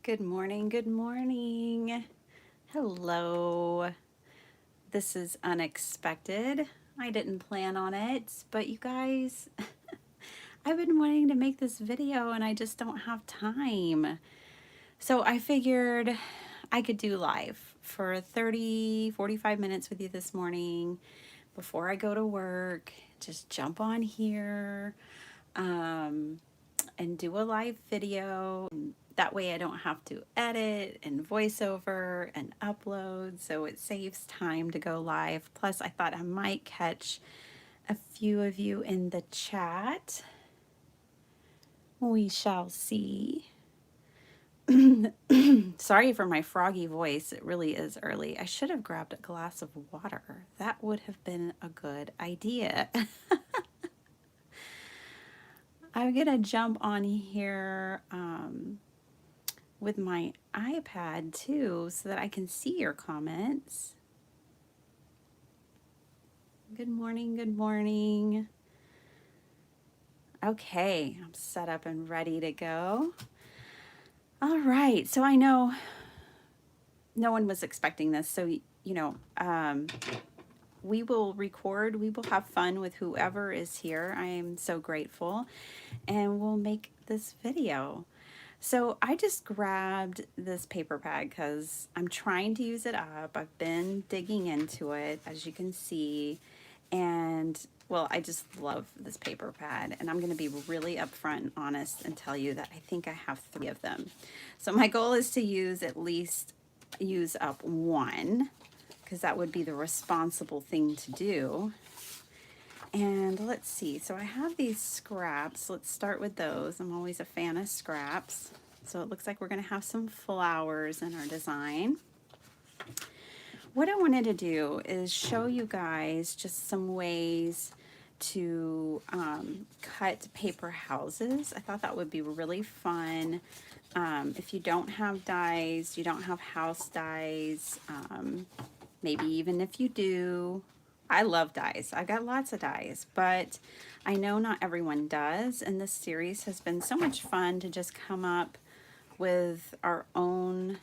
Good morning, good morning. Hello. This is unexpected. I didn't plan on it, but you guys, I've been wanting to make this video and I just don't have time. So I figured I could do live for 30, 45 minutes with you this morning before I go to work. Just jump on here and do a live video. That way I don't have to edit and voiceover and upload, so it saves time to go live. Plus, I thought I might catch a few of you in the chat. We shall see. Sorry for my froggy voice. It really is early. I should have grabbed a glass of water. That would have been a good idea. I'm going to jump on here with my iPad too so that I can see your comments. Good morning, good morning. Okay, I'm set up and ready to go. All right, so I know no one was expecting this, so we will record, we will have fun with whoever is here. I am so grateful, and we'll make this video. So I just grabbed this paper pad because I'm trying to use it up. I've been digging into it, as you can see, and well, I just love this paper pad, and I'm going to be really upfront and honest and tell you that I think I have 3 of them. So my goal is to use up 1, because that would be the responsible thing to do. And let's see, so I have these scraps. Let's start with those. I'm always a fan of scraps. So it looks like we're going to have some flowers in our design. What I wanted to do is show you guys just some ways to cut paper houses. I thought that would be really fun. If you don't have dies, you don't have house dies, maybe even if you do. I love dies. I got lots of dies, but I know not everyone does, and this series has been so much fun to just come up with our own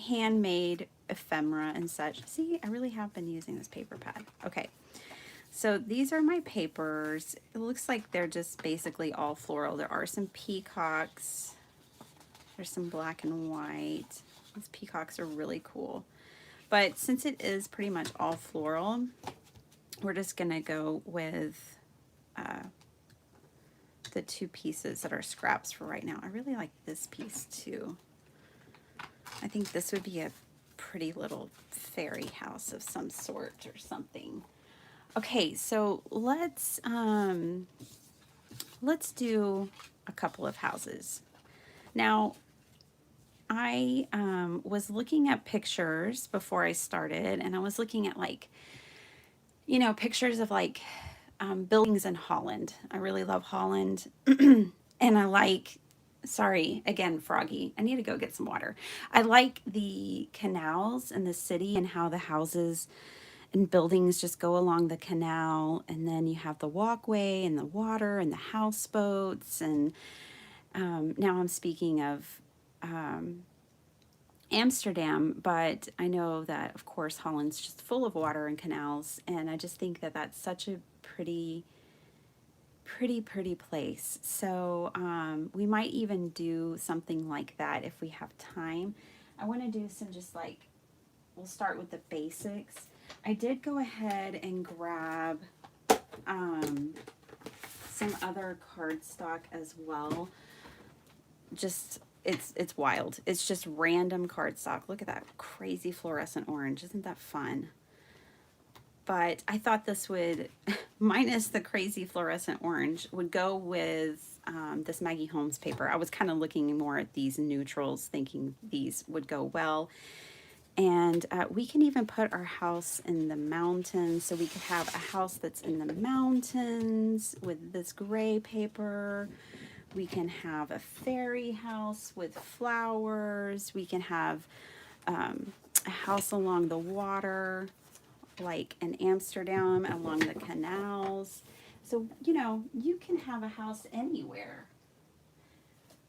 handmade ephemera and such. See, I really have been using this paper pad. Okay, so these are my papers. It looks like they're just basically all floral. There are some peacocks. There's some black and white. These peacocks are really cool. But since it is pretty much all floral, we're just gonna go with the 2 pieces that are scraps for right now. I really like this piece too. I think this would be a pretty little fairy house of some sort or something. Okay, so let's do a couple of houses. Now, I was looking at pictures before I started, and I was looking at pictures of buildings in Holland. I really love Holland. And I like, sorry, again, froggy. I need to go get some water. I like the canals in the city and how the houses and buildings just go along the canal. And then you have the walkway and the water and the houseboats. And now I'm speaking of Amsterdam, but I know that, of course, Holland's just full of water and canals, and I just think that that's such a pretty place. So we might even do something like that if we have time. I want to do some we'll start with the basics. I did go ahead and grab some other cardstock as well. Just it's wild. It's just random cardstock. Look at that crazy fluorescent orange. Isn't that fun? But I thought this would, minus the crazy fluorescent orange, would go with this Maggie Holmes paper. I was kind of looking more at these neutrals, thinking these would go well. And we can even put our house in the mountains. So we could have a house that's in the mountains with this gray paper. We can have a fairy house with flowers. We can have a house along the water, like in Amsterdam, along the canals. So, you can have a house anywhere.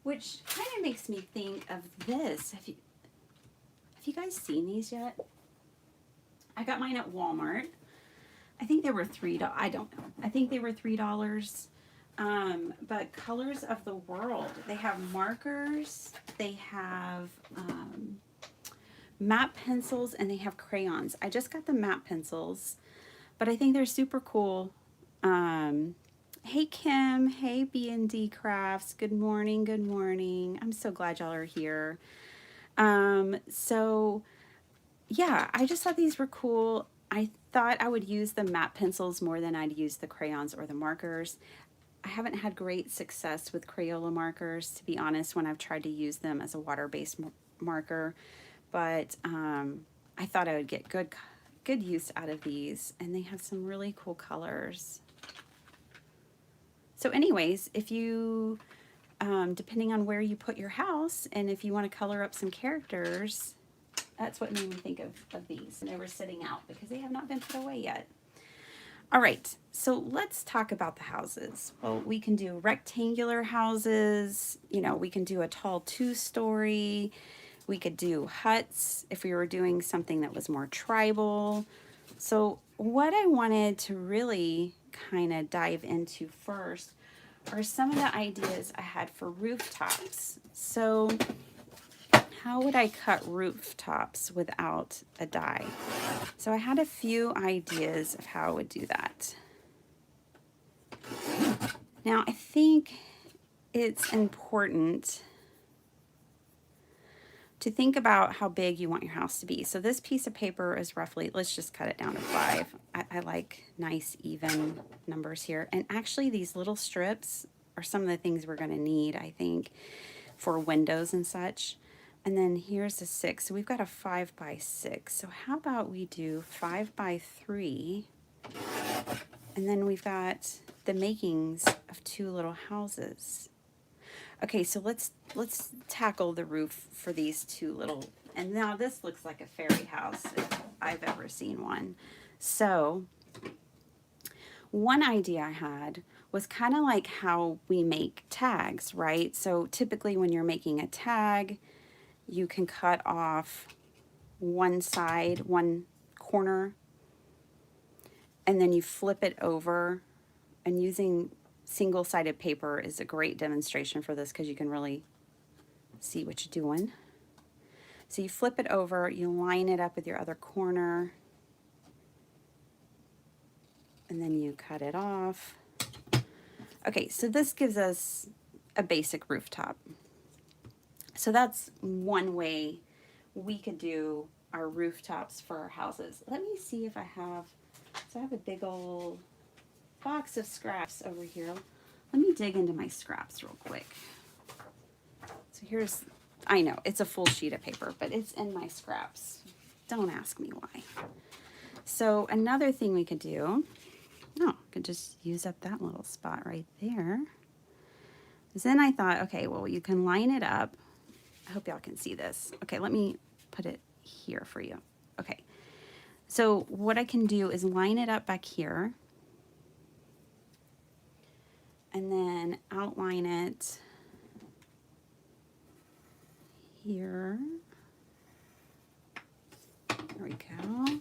which kind of makes me think of this. Have you guys seen these yet? I got mine at Walmart. I think they were $3. I don't know. I think they were $3. But Colors of the World. They have markers. They have matte pencils, and they have crayons. I just got the matte pencils, but I think they're super cool. Hey Kim, hey B&D Crafts, good morning, good morning. I'm so glad y'all are here. So yeah, I just thought these were cool. I thought I would use the matte pencils more than I'd use the crayons or the markers. I haven't had great success with Crayola markers, to be honest, when I've tried to use them as a water-based marker, but I thought I would get good use out of these, and they have some really cool colors. So anyways, if you, depending on where you put your house, and if you want to color up some characters, that's what made me think of these. And they were sitting out because they have not been put away yet. All right, so let's talk about the houses. Well, we can do rectangular houses, you know, we can do a tall 2-story, we could do huts if we were doing something that was more tribal. So what I wanted to really kind of dive into first are some of the ideas I had for rooftops. So how would I cut rooftops without a die? So I had a few ideas of how I would do that. Now I think it's important to think about how big you want your house to be. So this piece of paper is roughly, let's just cut it down to 5. I like nice even numbers here. And actually these little strips are some of the things we're gonna need, I think, for windows and such. And then here's a 6. So we've got a 5 by 6. So how about we do 5 by 3? And then we've got the makings of 2 little houses. Okay, so let's tackle the roof for these 2 little, and now this looks like a fairy house if I've ever seen one. So one idea I had was kind of like how we make tags, right? So typically when you're making a tag, you can cut off one side, one corner, and then you flip it over, and using single-sided paper is a great demonstration for this because you can really see what you're doing. So you flip it over, you line it up with your other corner, and then you cut it off. Okay, so this gives us a basic rooftop. So that's one way we could do our rooftops for our houses. Let me see if I have, so I have a big old box of scraps over here. Let me dig into my scraps real quick. So here's, I know it's a full sheet of paper, but it's in my scraps. Don't ask me why. So another thing we could do, I could just use up that little spot right there. Then I thought, okay, well, you can line it up. I hope y'all can see this. Okay, let me put it here for you. Okay, so what I can do is line it up back here, and then outline it here. There we go.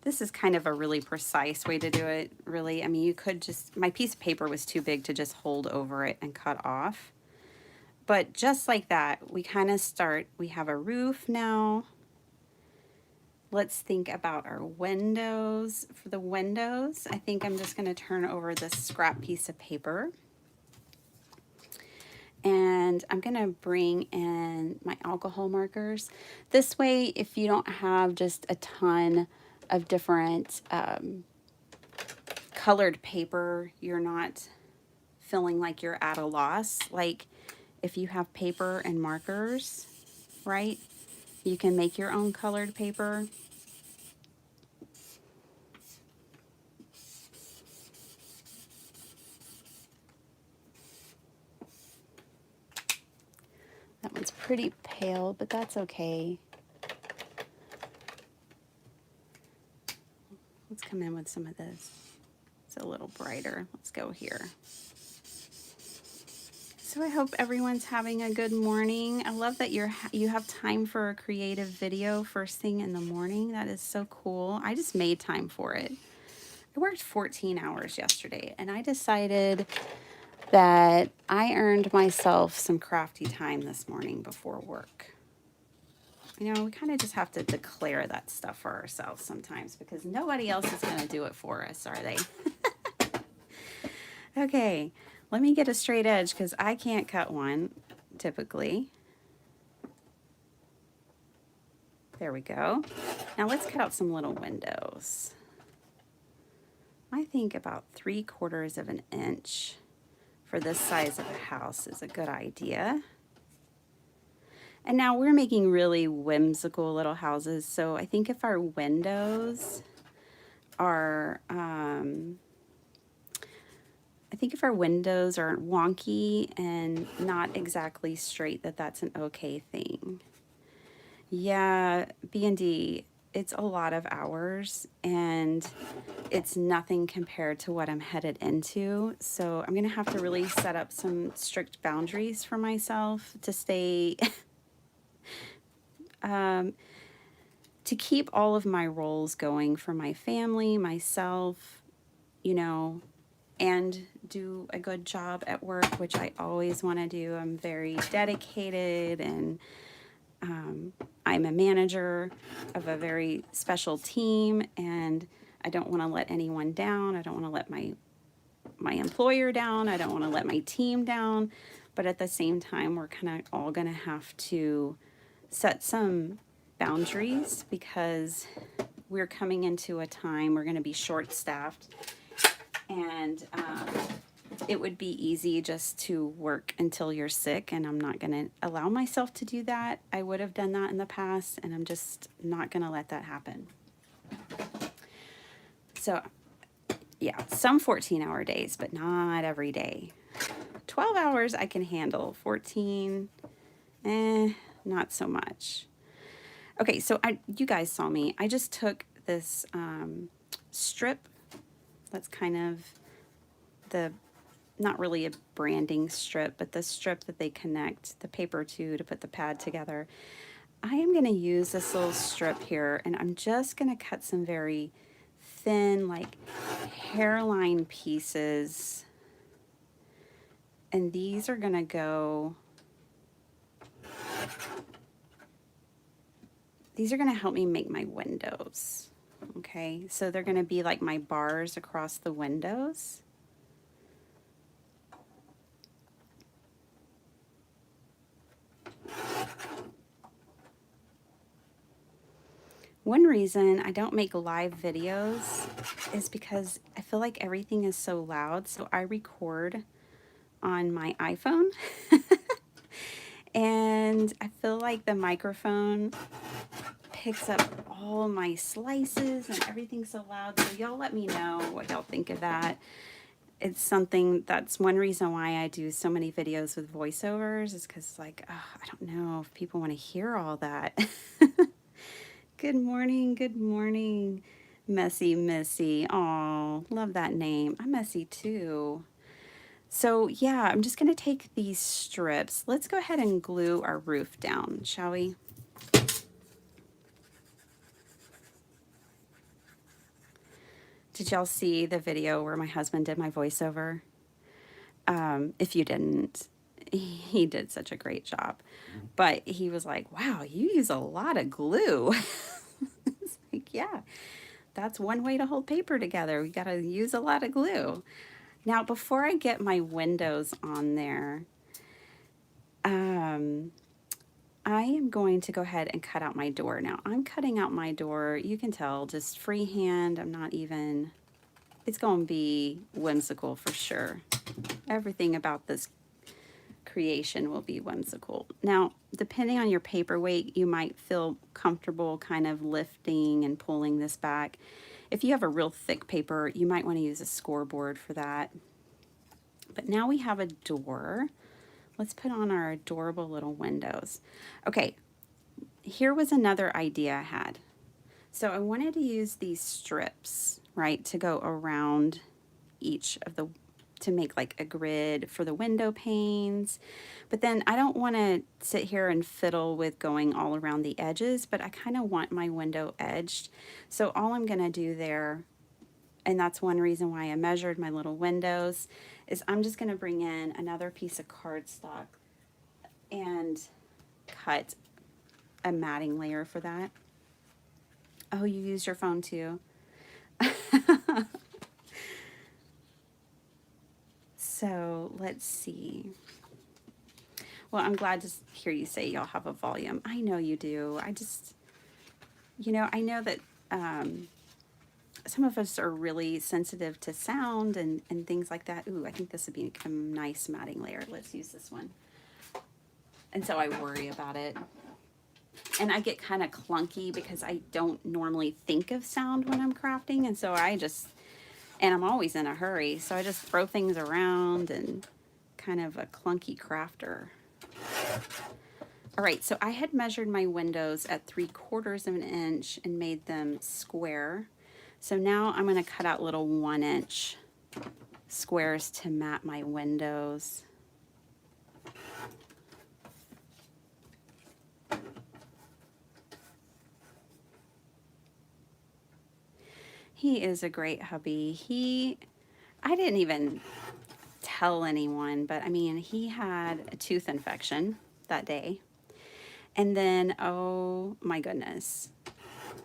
This is kind of a really precise way to do it, really. I mean, you could just, my piece of paper was too big to just hold over it and cut off. But just like that, we kind of start, we have a roof now. Let's think about our windows. For the windows, I think I'm just going to turn over this scrap piece of paper. And I'm going to bring in my alcohol markers. This way, if you don't have just a ton of different colored paper, you're not feeling like you're at a loss. Like if you have paper and markers, right? You can make your own colored paper. pretty pale, but that's okay. Let's come in with some of this. It's a little brighter. Let's go here. So I hope everyone's having a good morning. I love that you have time for a creative video first thing in the morning. That is so cool. I just made time for it. I worked 14 hours yesterday, and I decided that I earned myself some crafty time this morning before work. You know, we kind of just have to declare that stuff for ourselves sometimes because nobody else is going to do it for us, are they? Okay, let me get a straight edge because I can't cut one typically. There we go. Now let's cut out some little windows. I think about 3/4 of an inch for this size of a house is a good idea. And now we're making really whimsical little houses, so I think if our windows are wonky and not exactly straight, that's an okay thing. Yeah, B&D, it's a lot of hours and it's nothing compared to what I'm headed into. So I'm gonna have to really set up some strict boundaries for myself to stay, to keep all of my roles going for my family, myself, you know, and do a good job at work, which I always want to do. I'm very dedicated, and I'm a manager of a very special team, and I don't want to let anyone down. I don't want to let my employer down. I don't want to let my team down. But at the same time, we're kind of all going to have to set some boundaries because we're coming into a time we're going to be short-staffed, and it would be easy just to work until you're sick, and I'm not going to allow myself to do that. I would have done that in the past, and I'm just not going to let that happen. So yeah, some 14-hour days, but not every day. 12 hours I can handle. 14, not so much. Okay, so you guys saw me. I just took this strip that's kind of not really a branding strip, but the strip that they connect the paper to put the pad together. I am going to use this little strip here, and I'm just going to cut some very thin, like hairline pieces. And these are going to go, these are going to help me make my windows. Okay, so they're going to be like my bars across the windows. One reason I don't make live videos is because I feel like everything is so loud. So I record on my iPhone and I feel like the microphone picks up all my slices and everything's so loud. So y'all let me know what y'all think of that. It's something that's one reason why I do so many videos with voiceovers is because, like, I don't know if people want to hear all that. Good morning, Messy Missy. Aw, love that name. I'm messy too. So yeah, I'm just gonna take these strips. Let's go ahead and glue our roof down, shall we? Did y'all see the video where my husband did my voiceover? If you didn't, he did such a great job. But he was like, wow, you use a lot of glue. It's like, yeah, that's one way to hold paper together. We got to use a lot of glue. Now, before I get my windows on there, I am going to go ahead and cut out my door. Now, I'm cutting out my door, you can tell, just freehand. I'm not even, it's going to be whimsical for sure. Everything about this creation will be whimsical. Now, depending on your paper weight, you might feel comfortable kind of lifting and pulling this back. If you have a real thick paper, you might want to use a scoreboard for that. But now we have a door. let's put on our adorable little windows. Okay, here was another idea I had. So I wanted to use these strips, right, to go around each of the, to make like a grid for the window panes. But then I don't want to sit here and fiddle with going all around the edges, but I kind of want my window edged. So all I'm going to do there, and that's one reason why I measured my little windows, is I'm just going to bring in another piece of cardstock and cut a matting layer for that. Oh, you used your phone too. So let's see. Well, I'm glad to hear you say y'all have a volume. I know you do. I just, I know that some of us are really sensitive to sound and things like that. Ooh, I think this would be a nice matting layer. Let's use this one. And so I worry about it. And I get kind of clunky because I don't normally think of sound when I'm crafting. And so and I'm always in a hurry. So I just throw things around and kind of a clunky crafter. All right, so I had measured my windows at 3/4 of an inch and made them square. So now I'm going to cut out little 1-inch squares to mat my windows. He is a great hubby. I didn't even tell anyone, but I mean, he had a tooth infection that day. And then, oh my goodness,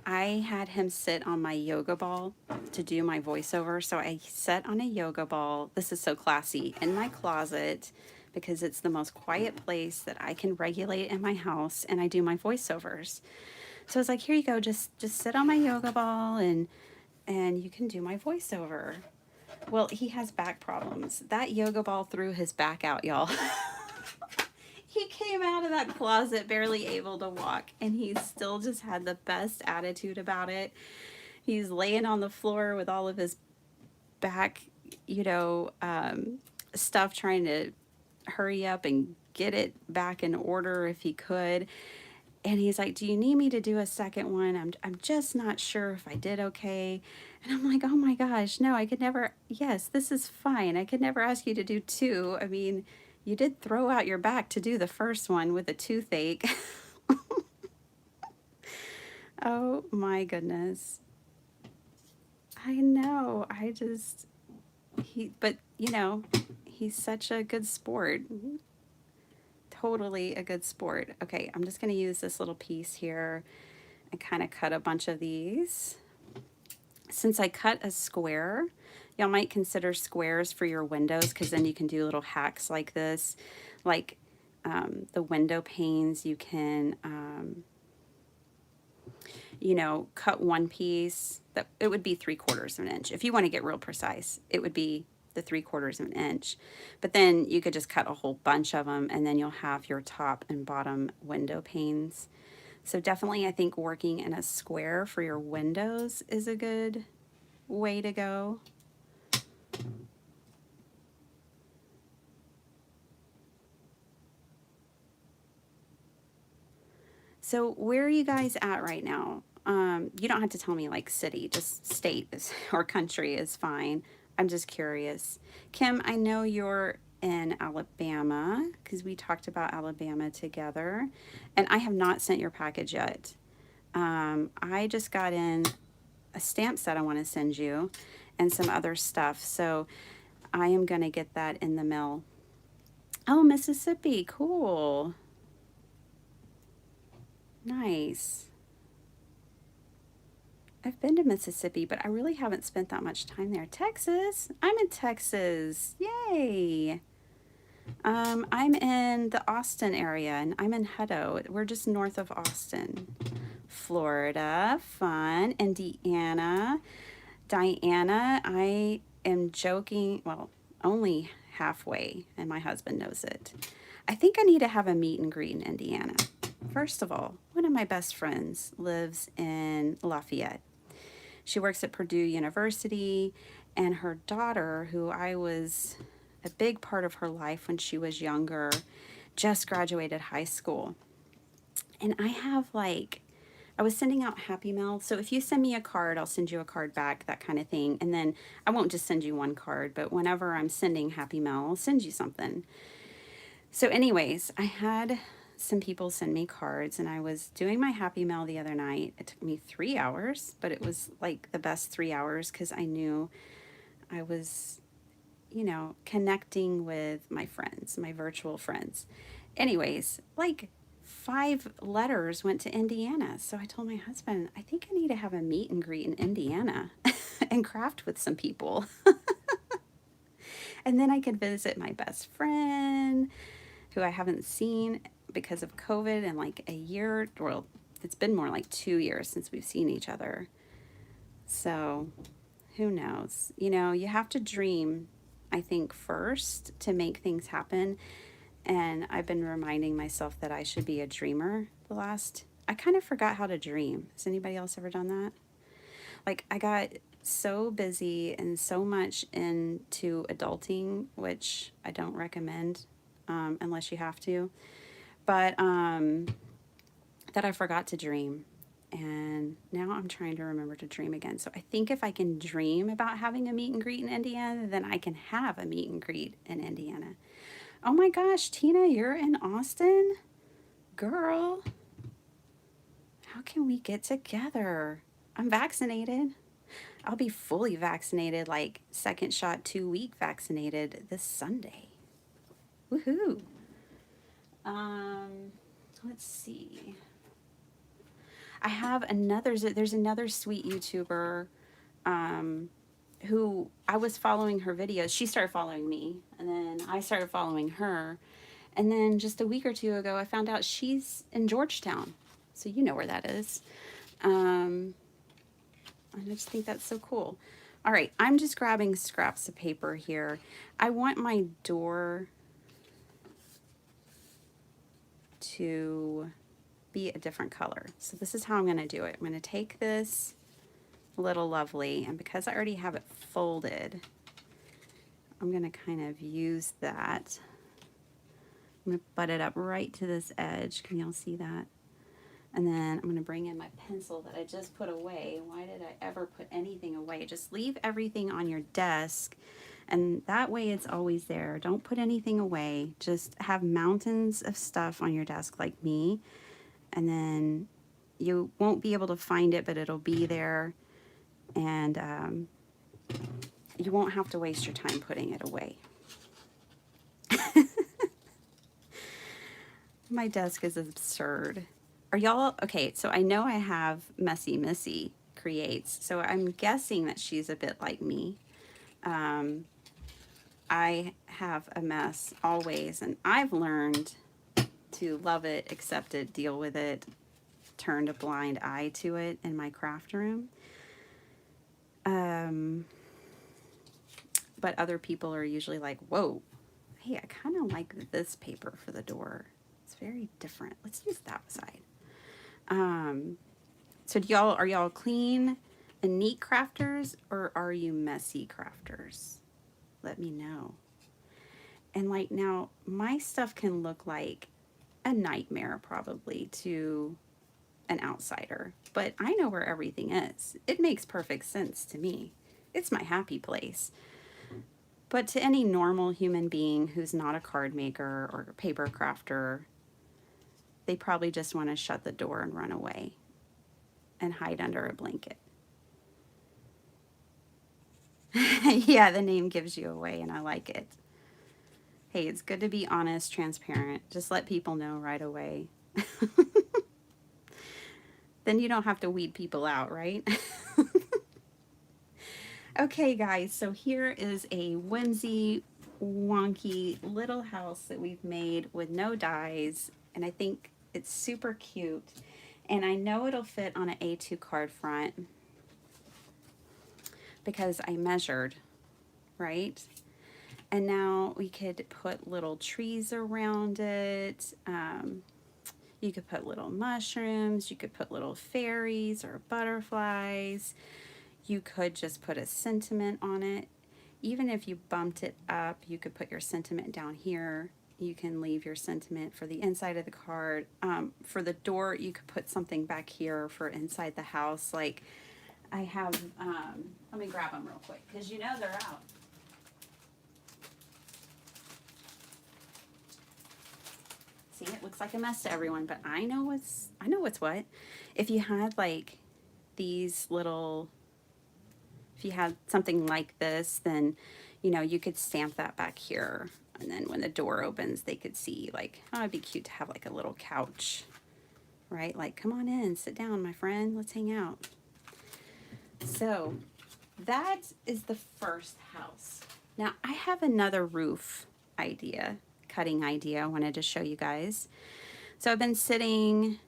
I had him sit on my yoga ball to do my voiceover. So I sat on a yoga ball. This is so classy, in my closet, because it's the most quiet place that I can regulate in my house, and I do my voiceovers. So I was like, here you go, just sit on my yoga ball and you can do my voiceover. Well, he has back problems. That yoga ball threw his back out, y'all. He came out of that closet barely able to walk, and he still just had the best attitude about it. He's laying on the floor with all of his back, stuff, trying to hurry up and get it back in order if he could. And he's like, do you need me to do a second one? I'm just not sure if I did okay. And I'm like, oh my gosh, no, I could never, yes, this is fine. I could never ask you to do 2. I mean, you did throw out your back to do the first one with a toothache. Oh my goodness. I know, but he's such a good sport. Totally a good sport. Okay, I'm just going to use this little piece here and kind of cut a bunch of these. Since I cut a square, y'all might consider squares for your windows, because then you can do little hacks like this. Like the window panes, you can, cut one piece. It would be 3/4 of an inch. If you want to get real precise, it would be the 3/4 of an inch. But then you could just cut a whole bunch of them, and then you'll have your top and bottom window panes. So definitely, I think working in a square for your windows is a good way to go. So where are you guys at right now? You don't have to tell me like city, just state or country is fine. I'm just curious. Kim, I know you're in Alabama, because we talked about Alabama together, and I have not sent your package yet. I just got in a stamp set I want to send you and some other stuff, so I am going to get that in the mail. Oh, Mississippi, cool. Nice. I've been to Mississippi, but I really haven't spent that much time there. Texas, I'm in Texas, yay. I'm in the Austin area, and I'm in Hutto. We're just north of Austin. Florida, fun. Indiana, Diana, I am joking, well, only halfway, and my husband knows it. I think I need to have a meet and greet in Indiana. First of all, one of my best friends lives in Lafayette. She works at Purdue University, and her daughter, who I was a big part of her life when she was younger, just graduated high school. And I have like, I was sending out Happy Mail. So if you send me a card, I'll send you a card back, that kind of thing. And then I won't just send you one card, but whenever I'm sending Happy Mail, I'll send you something. So, anyways, I had some people send me cards, and I was doing my Happy Mail the other night. It took me 3 hours, but it was like the best 3 hours because I knew I was, connecting with my friends, my virtual friends. Anyways, like 5 letters went to Indiana. So I told my husband, I think I need to have a meet and greet in Indiana and craft with some people. And then I could visit my best friend who I haven't seen because of COVID in like a year. Well, it's been more like 2 years since we've seen each other. So who knows? You have to dream, I think, first to make things happen. And I've been reminding myself that I should be a dreamer I kind of forgot how to dream. Has anybody else ever done that? Like, I got so busy and so much into adulting, which I don't recommend unless you have to, but that I forgot to dream. And now I'm trying to remember to dream again. So I think if I can dream about having a meet and greet in Indiana, then I can have a meet and greet in Indiana. Oh my gosh, Tina, you're in Austin? Girl, how can we get together? I'm vaccinated. I'll be fully vaccinated, like second shot, 2-week vaccinated this Sunday. Woohoo. Let's see. I have there's another sweet YouTuber who I was following her videos. She started following me, and then I started following her. And then just a week or two ago, I found out she's in Georgetown. So you know where that is. And I just think that's so cool. All right, I'm just grabbing scraps of paper here. I want my door to be a different color. So this is how I'm going to do it. I'm going to take this little lovely, and because I already have it folded, I'm going to kind of use that. I'm going to butt it up right to this edge. Can y'all see that? And then I'm going to bring in my pencil that I just put away. Why did I ever put anything away? Just leave everything on your desk, and that way it's always there. Don't put anything away. Just have mountains of stuff on your desk like me, and then you won't be able to find it, but it'll be there, and you won't have to waste your time putting it away. My desk is absurd. Are y'all okay? So I know I have Messy Missy Creates, so I'm guessing that she's a bit like me. I have a mess always, and I've learned to love it, accept it, deal with it, turned a blind eye to it in my craft room. But other people are usually like, whoa, hey, I kind of like this paper for the door. It's very different. Let's use that side. So are y'all clean and neat crafters, or are you messy crafters? Let me know. And like, now my stuff can look like a nightmare probably to an outsider, but I know where everything is. It makes perfect sense to me. It's my happy place. But to any normal human being who's not a card maker or a paper crafter, they probably just want to shut the door and run away and hide under a blanket. Yeah, the name gives you away, and I like it. Hey, it's good to be honest, transparent. Just let people know right away. Then you don't have to weed people out, right? Okay, guys, so here is a whimsy, wonky little house that we've made with no dies, and I think it's super cute. And I know it'll fit on an A2 card front because I measured, right? And now we could put little trees around it. You could put little mushrooms. You could put little fairies or butterflies. You could just put a sentiment on it. even if you bumped it up, you could put your sentiment down here. You can leave your sentiment for the inside of the card. For the door, you could put something back here for inside the house. Like I have, let me grab them real quick because you know they're out. See, it looks like a mess to everyone, but I know what's what. If you had like these little, if you had something like this, then you could stamp that back here, and then when the door opens, they could see like, oh, it'd be cute to have like a little couch, right? Like, come on in, sit down, my friend, let's hang out. So that is the first house. Now I have another roof idea, cutting idea I wanted to show you guys. So I've been sitting,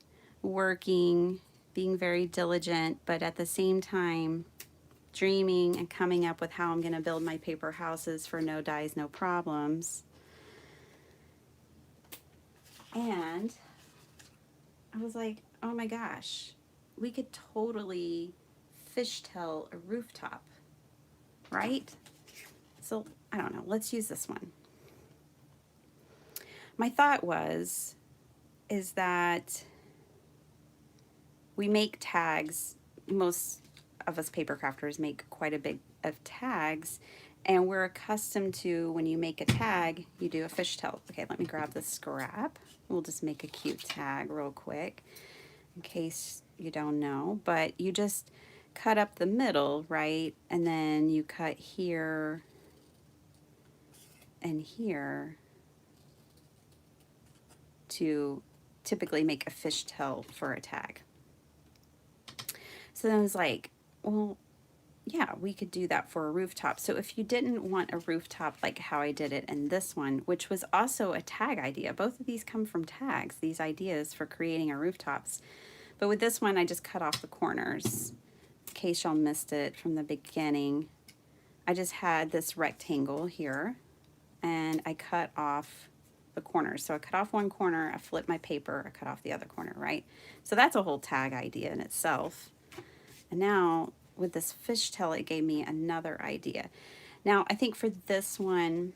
working, being very diligent, but at the same time dreaming and coming up with how I'm going to build my paper houses for no dies, no problems. And I was like, oh my gosh, we could totally fishtail a rooftop, right? So I don't know, let's use this one. My thought is that we make tags. Most of us paper crafters make quite a bit of tags, and we're accustomed to, when you make a tag, you do a fishtail. Okay, let me grab the scrap. We'll just make a cute tag real quick in case you don't know, but you just cut up the middle, right? And then you cut here and here to typically make a fishtail for a tag. So then I was like, well, yeah, we could do that for a rooftop. So if you didn't want a rooftop like how I did it in this one, which was also a tag idea, both of these come from tags, these ideas for creating our rooftops. But with this one, I just cut off the corners. In case y'all missed it from the beginning, I just had this rectangle here, and I cut off the corners. So I cut off one corner, I flipped my paper, I cut off the other corner, right? So that's a whole tag idea in itself. And now with this fishtail, it gave me another idea. Now I think for this one,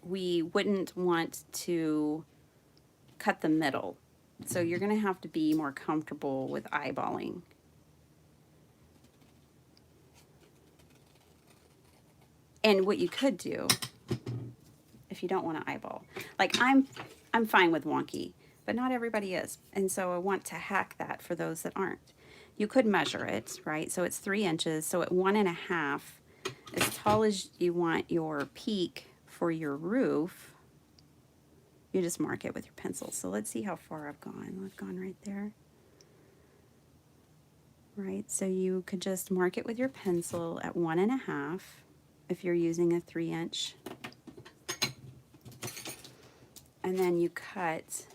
we wouldn't want to cut the middle. So you're gonna have to be more comfortable with eyeballing. And what you could do, if you don't want to eyeball, like I'm fine with wonky, but not everybody is. And so I want to hack that for those that aren't. You could measure it, right? So it's 3 inches. So at 1.5, as tall as you want your peak for your roof, you just mark it with your pencil. So let's see how far I've gone. I've gone right there. Right, so you could just mark it with your pencil at 1.5 if you're using a 3-inch. And then you cut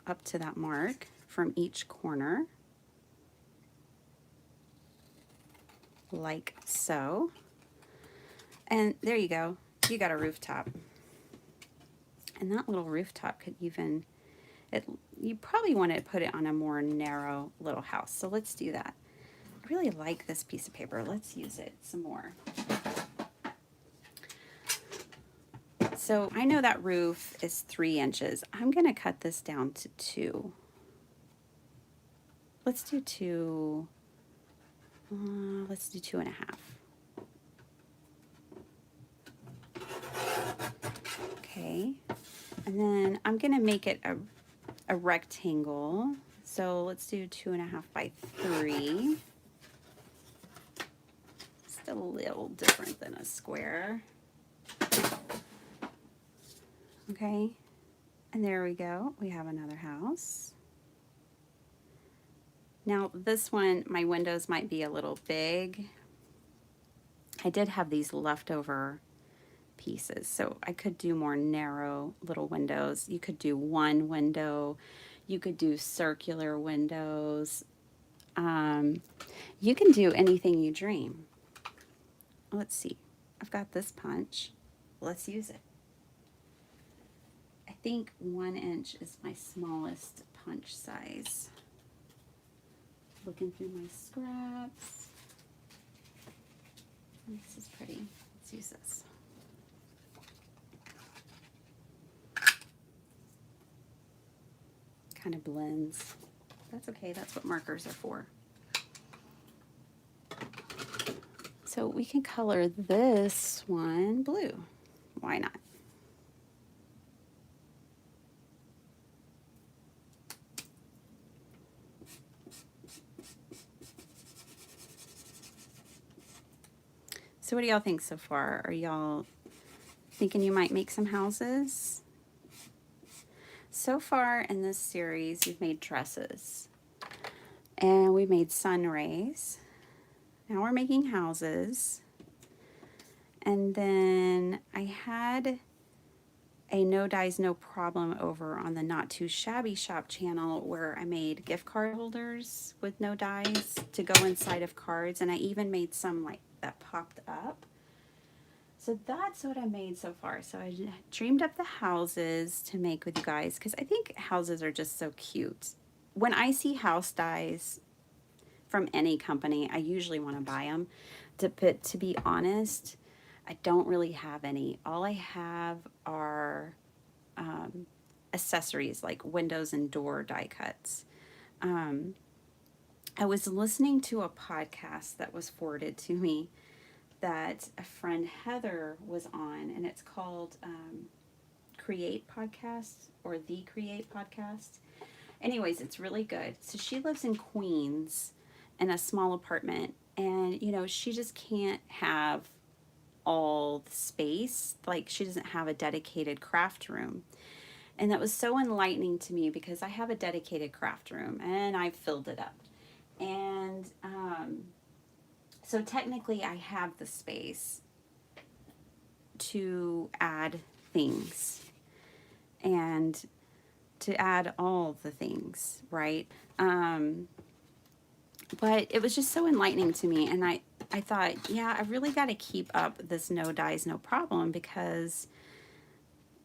up to that mark from each corner, like so. And there you go, you got a rooftop. And that little rooftop could even, you probably want to put it on a more narrow little house. So let's do that. I really like this piece of paper. Let's use it some more. So I know that roof is 3 inches. I'm going to cut this down to 2. Let's do 2. Let's do 2.5. Okay. And then I'm going to make it a rectangle. So let's do 2.5 by 3. Still a little different than a square. Okay, and there we go. We have another house. Now this one, my windows might be a little big. I did have these leftover pieces, so I could do more narrow little windows. You could do one window. You could do circular windows. You can do anything you dream. Let's see. I've got this punch. Let's use it. I think 1 inch is my smallest punch size. Looking through my scraps. This is pretty. Let's use this. Kind of blends. That's okay. That's what markers are for. So we can color this one blue. Why not? So what do y'all think so far? Are y'all thinking you might make some houses? So far in this series, we've made dresses. And we made sun rays. Now we're making houses. And then I had a No Dies No Problem over on the Not Too Shabby Shop channel where I made gift card holders with no dies to go inside of cards. And I even made some like that popped up. So that's what I made so far. So I dreamed up the houses to make with you guys because I think houses are just so cute. When I see house dies from any company, I usually want to buy them. But to be honest, I don't really have any. All I have are accessories like windows and door die cuts. I was listening to a podcast that was forwarded to me that a friend Heather was on, and it's called Create Podcast or The Create Podcast. Anyways, it's really good. So she lives in Queens in a small apartment, and you know, she just can't have all the space. Like, she doesn't have a dedicated craft room. And that was so enlightening to me because I have a dedicated craft room and I filled it up. And so technically I have the space to add things and to add all the things, right? But it was just so enlightening to me. And I thought, yeah, I really got to keep up this No Dies No Problem because,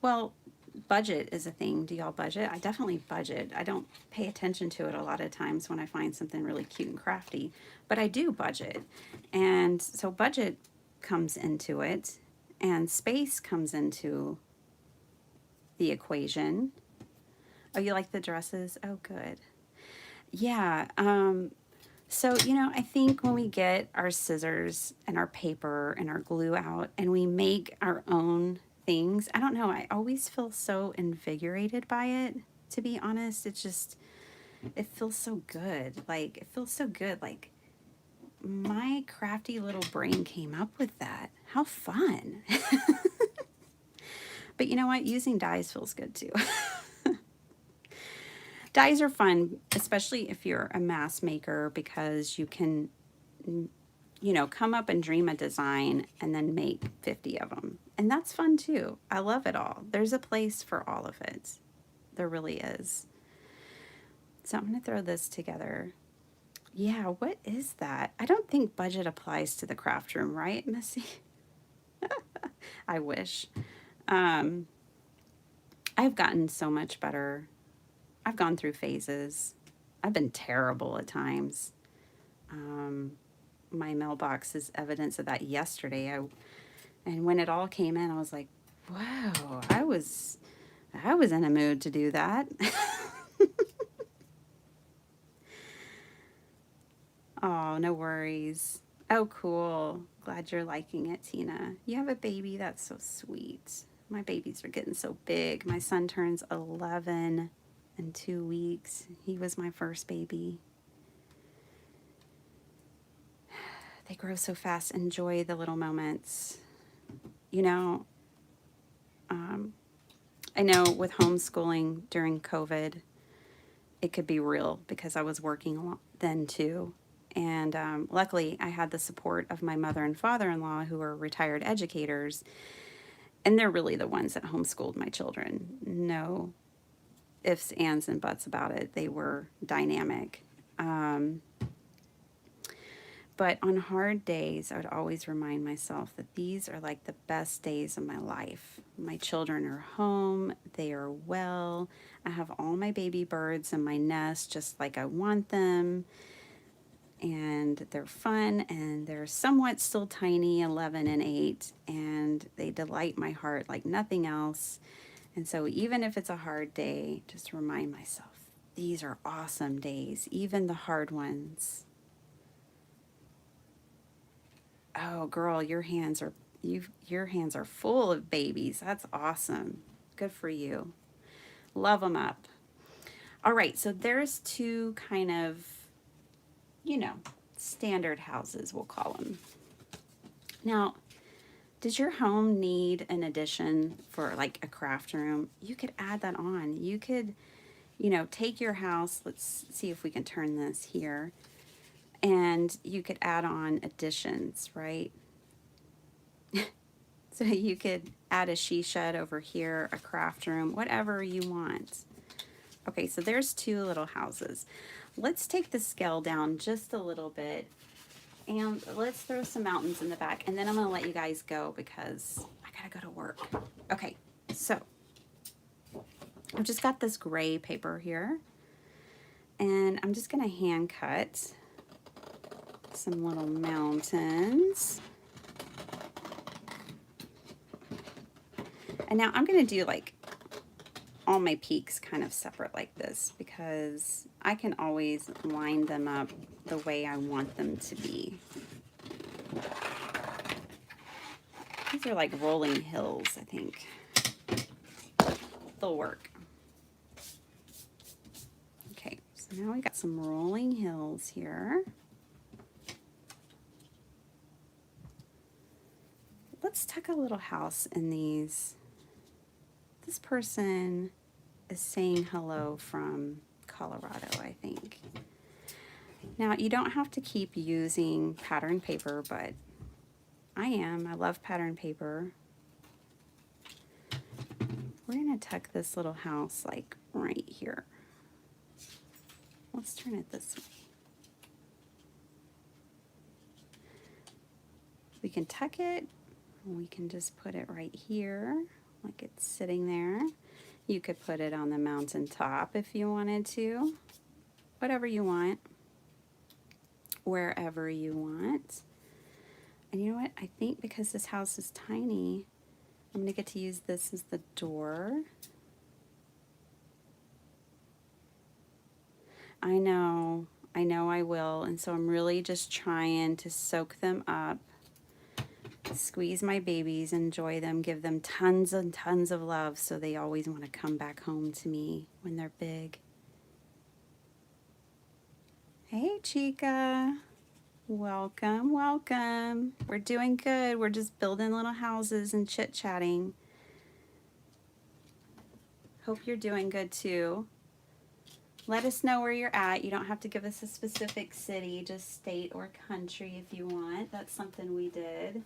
well, budget is a thing. Do y'all budget? I definitely budget. I don't pay attention to it a lot of times when I find something really cute and crafty, but I do budget. And so budget comes into it and space comes into the equation. Oh, you like the dresses? Oh, good. Yeah. So, you know, I think when we get our scissors and our paper and our glue out and we make our own things, I don't know, I always feel so invigorated by it, to be honest. It's just, it feels so good. Like, it feels so good. Like, my crafty little brain came up with that. How fun. But you know what? Using dies feels good too. Dies are fun, especially if you're a mass maker, because you can, you know, come up and dream a design and then make 50 of them. And that's fun too. I love it all. There's a place for all of it. There really is. So I'm going to throw this together. Yeah, what is that? I don't think budget applies to the craft room, right, Missy? I wish. I've gotten so much better. I've gone through phases. I've been terrible at times. My mailbox is evidence of that yesterday. And when it all came in, I was like, wow, I was in a mood to do that. Oh, no worries. Oh, cool. Glad you're liking it, Tina. You have a baby? That's so sweet. My babies are getting so big. My son turns 11 in 2 weeks. He was my first baby. They grow so fast. Enjoy the little moments. You know, I know with homeschooling during COVID, it could be real because I was working a lot then too. And luckily, I had the support of my mother and father-in-law, who are retired educators. And they're really the ones that homeschooled my children. No ifs, ands, and buts about it. They were dynamic. But on hard days, I would always remind myself that these are like the best days of my life. My children are home. They are well. I have all my baby birds in my nest just like I want them. and they're fun, and they're somewhat still tiny, 11 and 8, and they delight my heart like nothing else. And so even if it's a hard day, just remind myself, these are awesome days, even the hard ones. Oh, girl, your hands are full of babies. That's awesome. Good for you. Love them up. All right, so there's two kind of, you know, standard houses, we'll call them. Now, does your home need an addition for like a craft room? You could add that on. You could, you know, take your house, let's see if we can turn this here, and you could add on additions, right? So you could add a she shed over here, a craft room, whatever you want. Okay, so there's two little houses. Let's take the scale down just a little bit, and let's throw some mountains in the back, and then I'm gonna let you guys go because I gotta go to work. Okay, so I've just got this gray paper here, and I'm just gonna hand cut some little mountains. And now I'm gonna do like all my peaks kind of separate like this because I can always line them up the way I want them to be. These are like rolling hills, I think. They'll work. Okay, so now we got some rolling hills here. Let's tuck a little house in these. This person is saying hello from Colorado, I think. Now, you don't have to keep using pattern paper, but I am. I love pattern paper. We're going to tuck this little house like right here. Let's turn it this way. We can tuck it. We can just put it right here, like it's sitting there. You could put it on the mountain top if you wanted to. Whatever you want. Wherever you want. And you know what? I think because this house is tiny, I'm going to get to use this as the door. I know I will. And so I'm really just trying to soak them up. Squeeze my babies, enjoy them, give them tons and tons of love so they always want to come back home to me when they're big. Hey, Chica. Welcome, welcome. We're doing good. We're just building little houses and chit-chatting. Hope you're doing good too. Let us know where you're at. You don't have to give us a specific city, just state or country if you want. That's something we did.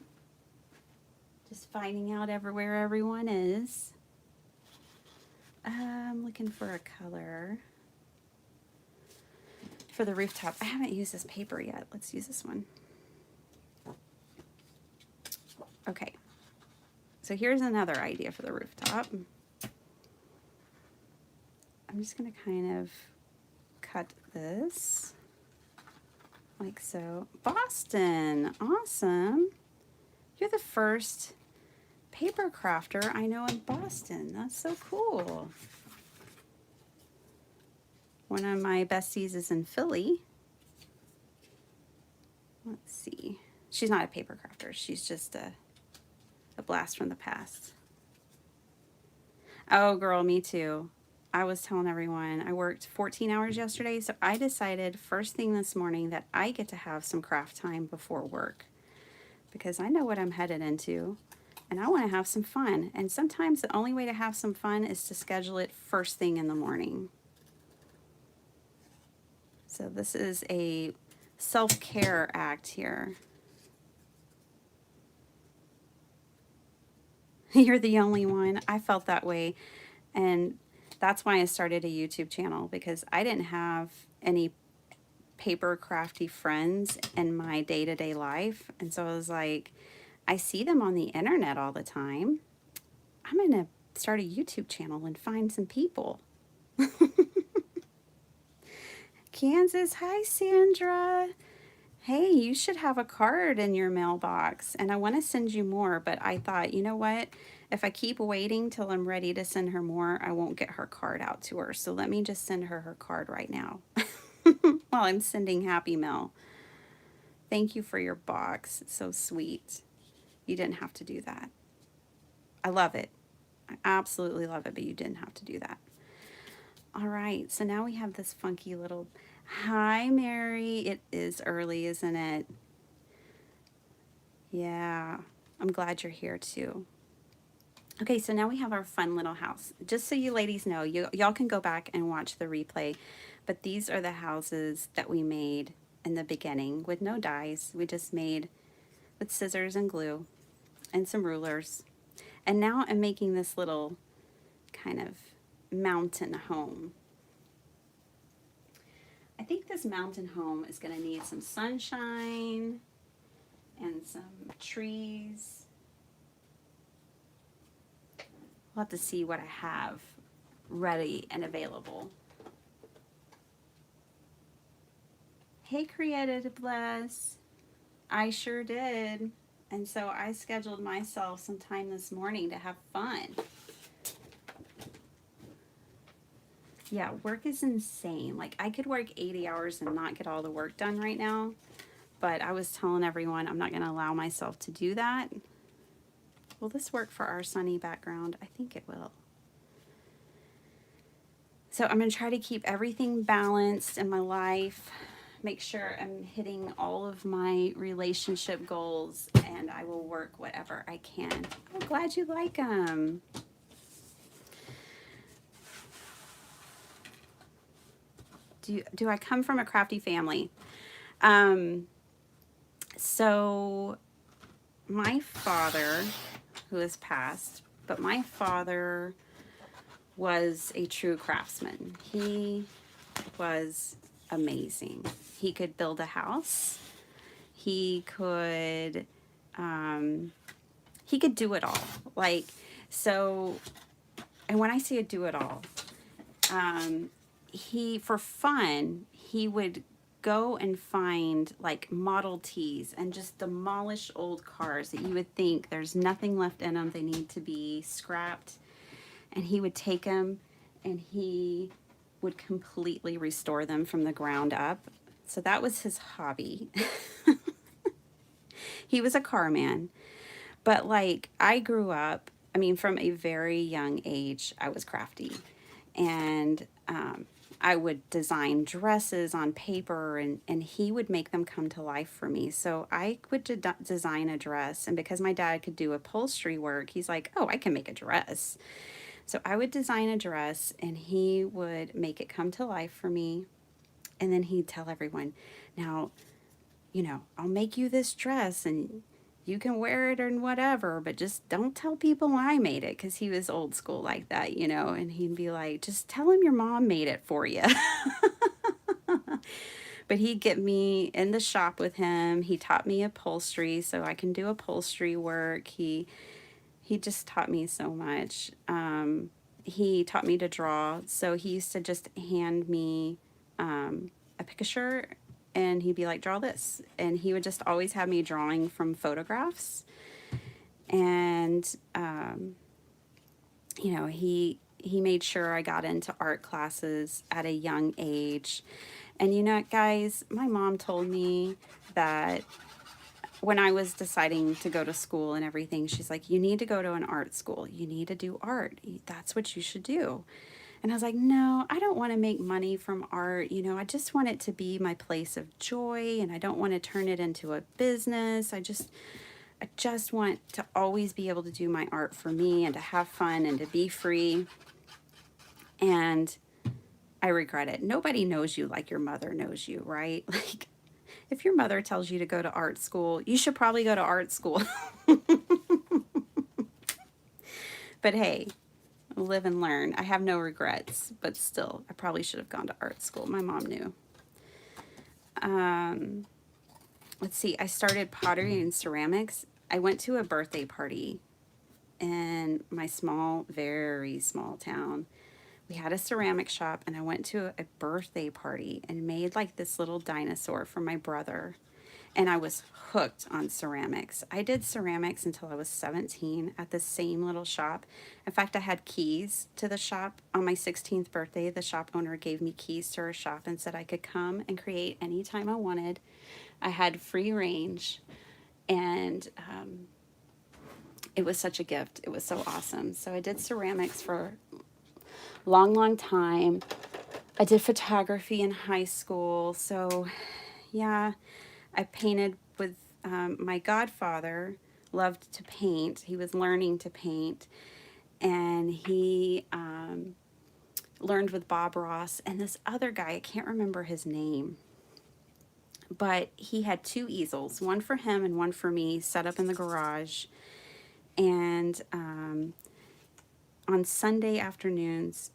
Just finding out where everyone is. I'm looking for a color for the rooftop. I haven't used this paper yet. Let's use this one. Okay. So here's another idea for the rooftop. I'm just going to kind of cut this like so. Boston, awesome. You're the first paper crafter I know in Boston. That's so cool. One of my besties is in Philly. Let's see. She's not a paper crafter. She's just a blast from the past. Oh, girl, me too. I was telling everyone I worked 14 hours yesterday, so I decided first thing this morning that I get to have some craft time before work because I know what I'm headed into and I want to have some fun. And sometimes the only way to have some fun is to schedule it first thing in the morning. So this is a self-care act here. You're the only one. I felt that way. And that's why I started a YouTube channel, because I didn't have any paper crafty friends in my day-to-day life. And so I was like, I see them on the internet all the time. I'm going to start a YouTube channel and find some people. Kansas, hi Sandra. Hey, you should have a card in your mailbox, and I want to send you more, but I thought, you know what? If I keep waiting till I'm ready to send her more, I won't get her card out to her. So let me just send her her card right now while I'm sending Happy Mail. Thank you for your box. It's so sweet. You didn't have to do that. I love it. I absolutely love it, but you didn't have to do that. All right, so now we have this funky little. Hi, Mary. It is early, isn't it? Yeah, I'm glad you're here too. Okay, so now we have our fun little house. Just so you ladies know, y'all can go back and watch the replay, but these are the houses that we made in the beginning with no dies. We just made with scissors and glue and some rulers. And now I'm making this little kind of mountain home. I think this mountain home is going to need some sunshine and some trees. We'll have to see what I have ready and available. Hey, Creative Bless. I sure did. And so I scheduled myself some time this morning to have fun. Yeah, work is insane. Like, I could work 80 hours and not get all the work done right now. But I was telling everyone I'm not going to allow myself to do that. Will this work for our sunny background? I think it will. So I'm going to try to keep everything balanced in my life. Make sure I'm hitting all of my relationship goals, and I will work whatever I can. I'm glad you like them. Do I come from a crafty family? So my father, who has passed, but my father was a true craftsman. He was amazing. He could build a house. He could do it all. Like, so, and when I say do it all, for fun, he would go and find like Model Ts and just demolish old cars that you would think there's nothing left in them. They need to be scrapped. And he would take them and he would completely restore them from the ground up. So that was his hobby. He was a car man. But like, I grew up, I mean, from a very young age, I was crafty. And I would design dresses on paper, and he would make them come to life for me. So I would design a dress, and because my dad could do upholstery work, he's like, oh, I can make a dress. So I would design a dress, and he would make it come to life for me. And then he'd tell everyone, now, I'll make you this dress, and you can wear it and whatever, but just don't tell people I made it, because he was old school like that, and he'd be like, just tell him your mom made it for you. But he'd get me in the shop with him. He taught me upholstery so I can do upholstery work. He just taught me so much. He taught me to draw, so he used to just hand me a picture, and he'd be like, draw this. And he would just always have me drawing from photographs. And, he made sure I got into art classes at a young age. And guys, my mom told me that when I was deciding to go to school and everything, she's like, you need to go to an art school. You need to do art. That's what you should do. And I was like, no, I don't want to make money from art. I just want it to be my place of joy, and I don't want to turn it into a business. I just want to always be able to do my art for me and to have fun and to be free. And I regret it. Nobody knows you like your mother knows you, right? Like, if your mother tells you to go to art school, you should probably go to art school. But hey, live and learn. I have no regrets, but still, I probably should have gone to art school. My mom knew. Let's see, I started pottery and ceramics. I went to a birthday party in my small, very small town. We had a ceramic shop, and I went to a birthday party and made like this little dinosaur for my brother. and I was hooked on ceramics. I did ceramics until I was 17 at the same little shop. In fact, I had keys to the shop. On my 16th birthday, the shop owner gave me keys to her shop and said I could come and create anytime I wanted. I had free range, and it was such a gift. It was so awesome. So I did ceramics for a long, long time. I did photography in high school. So yeah, I painted with my godfather loved to paint. He was learning to paint, and he learned with Bob Ross and this other guy. I can't remember his name, but he had two easels, one for him and one for me, set up in the garage. And on Sunday afternoons,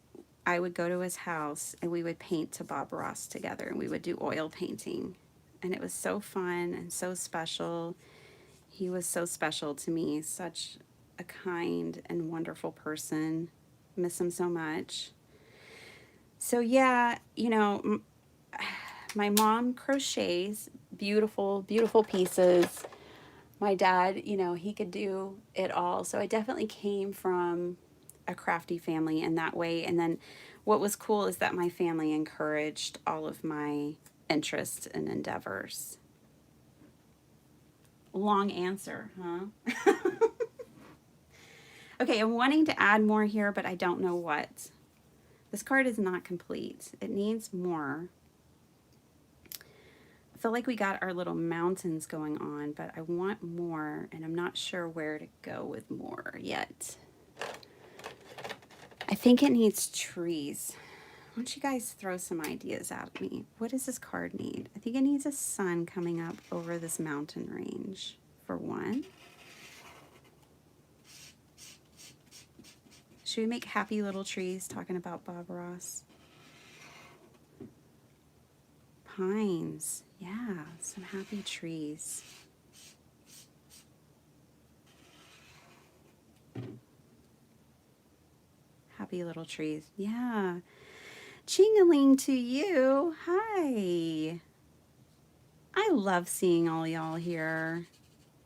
I would go to his house and we would paint to Bob Ross together, and we would do oil painting. And it was so fun and so special. He was so special to me, such a kind and wonderful person. Miss him so much. So yeah, you know, my mom crochets beautiful, beautiful pieces. My dad, you know, he could do it all. So I definitely came from a crafty family in that way. And then what was cool is that my family encouraged all of my interests and endeavors. Long answer, huh? Okay, I'm wanting to add more here, but I don't know what. This card is not complete. It needs more. I feel like we got our little mountains going on, but I want more, and I'm not sure where to go with more yet. I think it needs trees. Why don't you guys throw some ideas at me? What does this card need? I think it needs a sun coming up over this mountain range, for one. Should we make happy little trees, talking about Bob Ross? Pines. Yeah, some happy trees. Happy little trees. Yeah. Ching-a-ling to you. Hi. I love seeing all y'all here.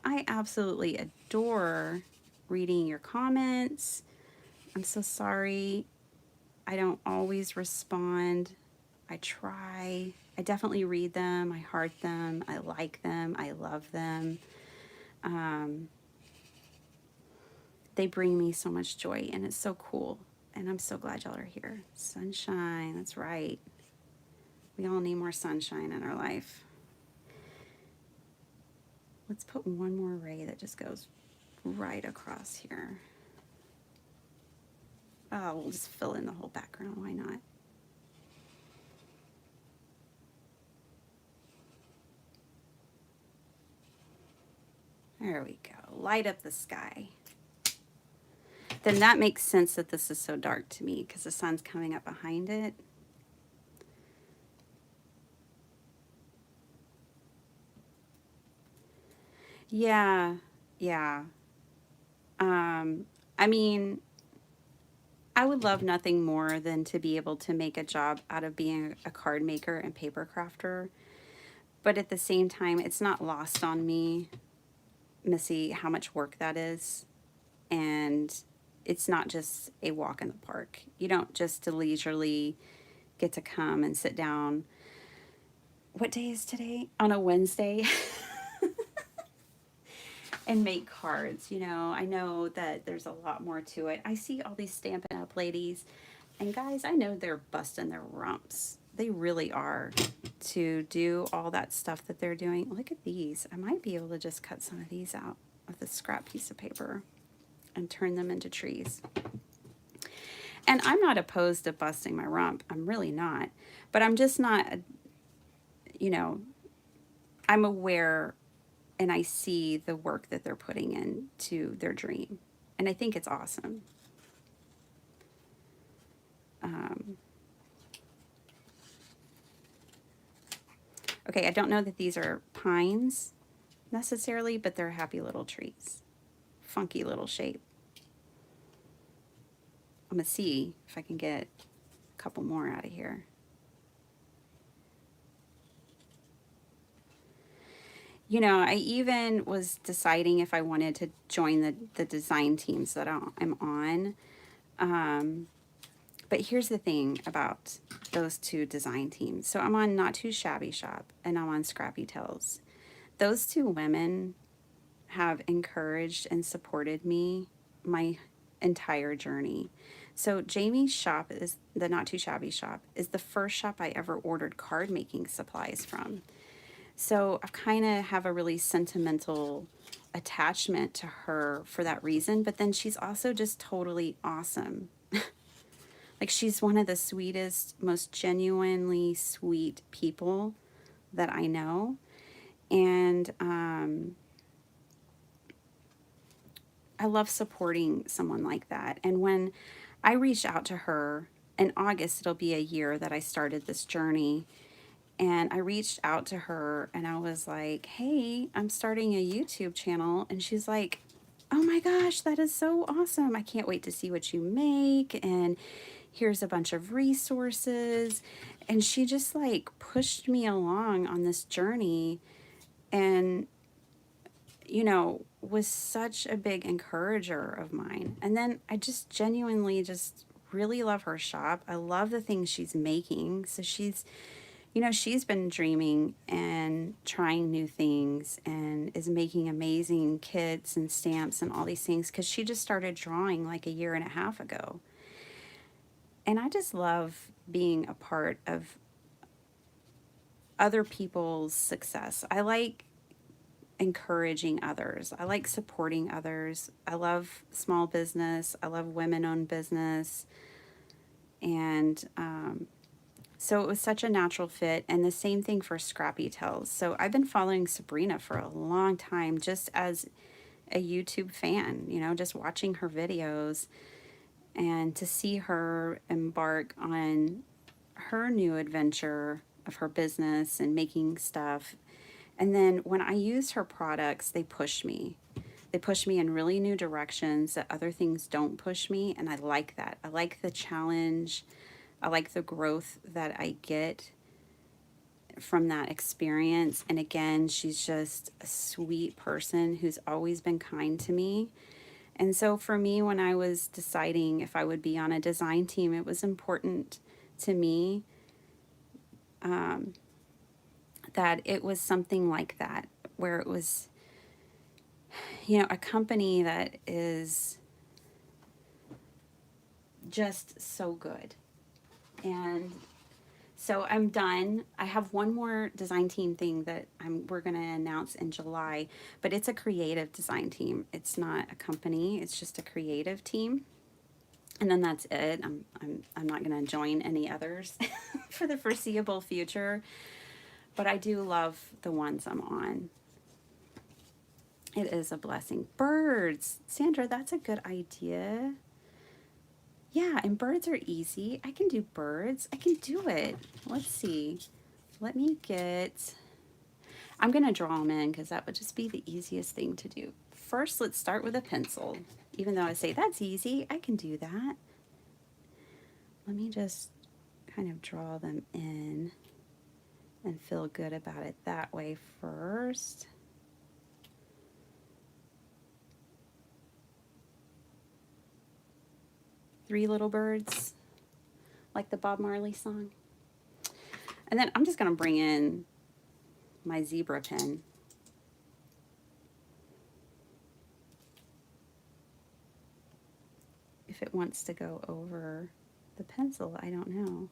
I absolutely adore reading your comments. I'm so sorry I don't always respond. I try. I definitely read them. I heart them. I like them. I love them. They bring me so much joy, and it's so cool. And I'm so glad y'all are here. Sunshine, that's right. We all need more sunshine in our life. Let's put one more ray that just goes right across here. Oh, we'll just fill in the whole background. Why not? There we go. Light up the sky. Then that makes sense that this is so dark to me, because the sun's coming up behind it. Yeah, yeah. I mean, I would love nothing more than to be able to make a job out of being a card maker and paper crafter. But at the same time, it's not lost on me, Missy, how much work that is. And it's not just a walk in the park. You don't just leisurely get to come and sit down. What day is today? On a Wednesday. And make cards. You know, I know that there's a lot more to it. I see all these Stampin' Up! Ladies, and guys, I know they're busting their rumps. They really are, to do all that stuff that they're doing. Look at these. I might be able to just cut some of these out with a scrap piece of paper and turn them into trees. And I'm not opposed to busting my rump. I'm really not. But I'm just not, you know, I'm aware and I see the work that they're putting into their dream. And I think it's awesome. Okay, I don't know that these are pines necessarily, but they're happy little trees. Funky little shape. I'm going to see if I can get a couple more out of here. I even was deciding if I wanted to join the design teams that I'm on. Um, but here's the thing about those two design teams. So I'm on Not Too Shabby Shop and I'm on Scrappy Tales. Those two women have encouraged and supported me my entire journey. So Jamie's shop is the Not Too Shabby Shop is the first shop I ever ordered card making supplies from. So I kind of have a really sentimental attachment to her for that reason, but then she's also just totally awesome. Like she's one of the sweetest, most genuinely sweet people that I know. And I love supporting someone like that. And when I reached out to her in August, it'll be a year that I started this journey. And I reached out to her and I was like, hey, I'm starting a YouTube channel. And she's like, oh my gosh, that is so awesome. I can't wait to see what you make. And here's a bunch of resources. And she just like pushed me along on this journey and, was such a big encourager of mine. And then I just genuinely just really love her shop. I love the things she's making. So she's been dreaming and trying new things and is making amazing kits and stamps and all these things because she just started drawing like a year and a half ago. And I just love being a part of other people's success. I like encouraging others. I like supporting others. I love small business. I love women-owned business. And so it was such a natural fit. And the same thing for Scrappy Tales. So I've been following Sabrina for a long time just as a YouTube fan, just watching her videos and to see her embark on her new adventure of her business and making stuff. And then when I use her products, they push me. They push me in really new directions that other things don't push me. And I like that. I like the challenge. I like the growth that I get from that experience. And again, she's just a sweet person who's always been kind to me. And so for me, when I was deciding if I would be on a design team, it was important to me that it was something like that, where it was, a company that is just so good. And so I'm done. I have one more design team thing that we're going to announce in July, but it's a creative design team. It's not a company. It's just a creative team. And then that's it. I'm not going to join any others for the foreseeable future, but I do love the ones I'm on. It is a blessing. Birds. Sandra, that's a good idea. Yeah, and birds are easy. I can do birds. I can do it. Let's see. Let me get... I'm going to draw them in because that would just be the easiest thing to do. First, let's start with a pencil. Even though I say that's easy, I can do that. Let me just kind of draw them in and feel good about it that way first. Three little birds, like the Bob Marley song. And then I'm just going to bring in my zebra pen. If it wants to go over the pencil, I don't know.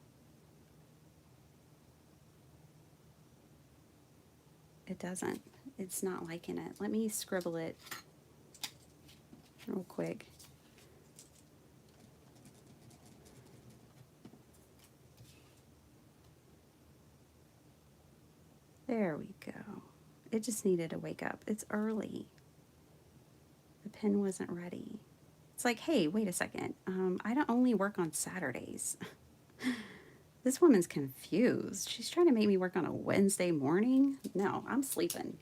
It doesn't. It's not liking it. Let me scribble it real quick. There we go. It just needed to wake up. It's early. The pen wasn't ready. It's like, hey, wait a second. I don't only work on Saturdays. This woman's confused. She's trying to make me work on a Wednesday morning. No, I'm sleeping.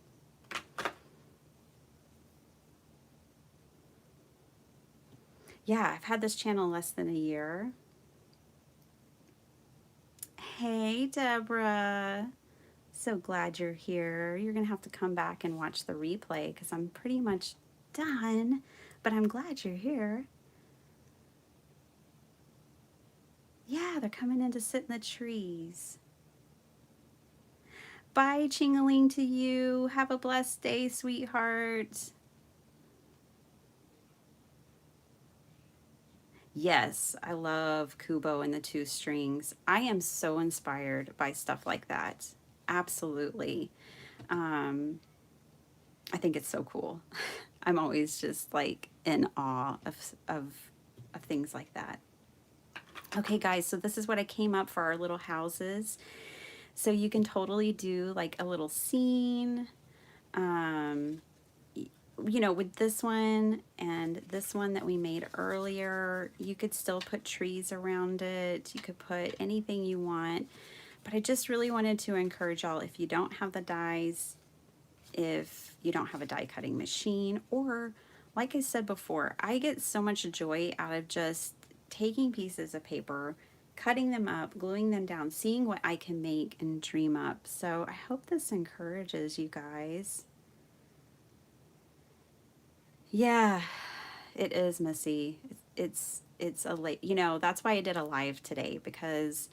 Yeah, I've had this channel less than a year. Hey, Deborah. So glad you're here. You're going to have to come back and watch the replay because I'm pretty much done, but I'm glad you're here. Yeah, they're coming in to sit in the trees. Bye, Chingaling to you. Have a blessed day, sweetheart. Yes, I love Kubo and the two strings. I am so inspired by stuff like that. Absolutely. Um, I think it's so cool. I'm always just like in awe of things like that. Okay, guys, so this is what I came up for our little houses. So you can totally do like a little scene. Um, you know, with this one and this one that we made earlier, you could still put trees around it. You could put anything you want. But I just really wanted to encourage y'all, if you don't have the dies, if you don't have a die cutting machine, or like I said before, I get so much joy out of just taking pieces of paper, cutting them up, gluing them down, seeing what I can make and dream up. So I hope this encourages you guys. Yeah, it is, Missy. It's a late, you know, that's why I did a live today, because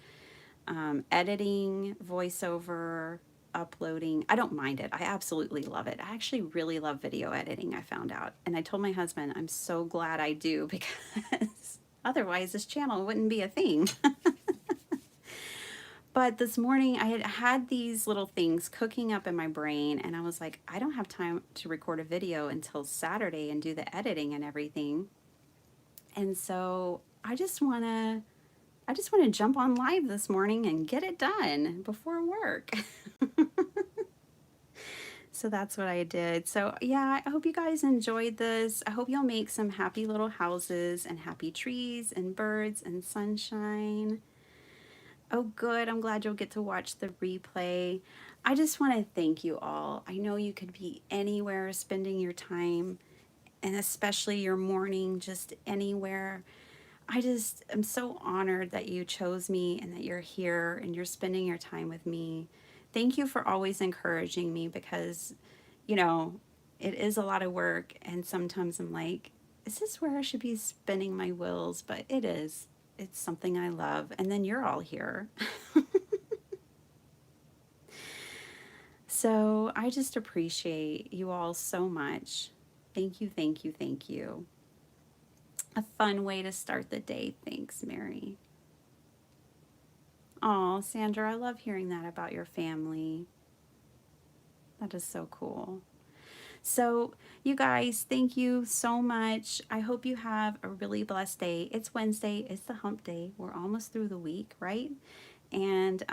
editing, voiceover, uploading, I don't mind it. I absolutely love it. I actually really love video editing, I found out. And I told my husband, I'm so glad I do, because otherwise this channel wouldn't be a thing. But this morning I had these little things cooking up in my brain, and I was like, I don't have time to record a video until Saturday and do the editing and everything. And so I just want to jump on live this morning and get it done before work. So that's what I did. So yeah, I hope you guys enjoyed this. I hope you'll make some happy little houses and happy trees and birds and sunshine. Oh, good. I'm glad you'll get to watch the replay. I just want to thank you all. I know you could be anywhere spending your time, and especially your morning, just anywhere. I just am so honored that you chose me and that you're here and you're spending your time with me. Thank you for always encouraging me, because, you know, it is a lot of work, and sometimes I'm like, is this where I should be spending my wills? But it is. It's something I love. And then you're all here. So I just appreciate you all so much. Thank you, thank you, thank you. A fun way to start the day. Thanks, Mary. Oh, Sandra, I love hearing that about your family. That is so cool. So, you guys, thank you so much. I hope you have a really blessed day. It's Wednesday, it's the hump day. We're almost through the week, right? And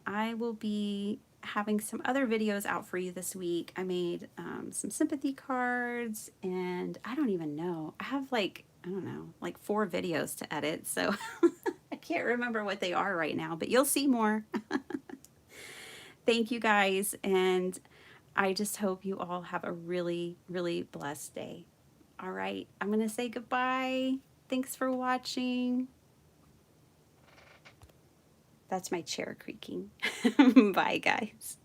I will be having some other videos out for you this week. I made some sympathy cards, and I don't even know. I have like, I don't know, like 4 videos to edit. So I can't remember what they are right now, but you'll see more. Thank you guys, and I just hope you all have a really, really blessed day. All right, I'm going to say goodbye. Thanks for watching. That's my chair creaking. Bye, guys.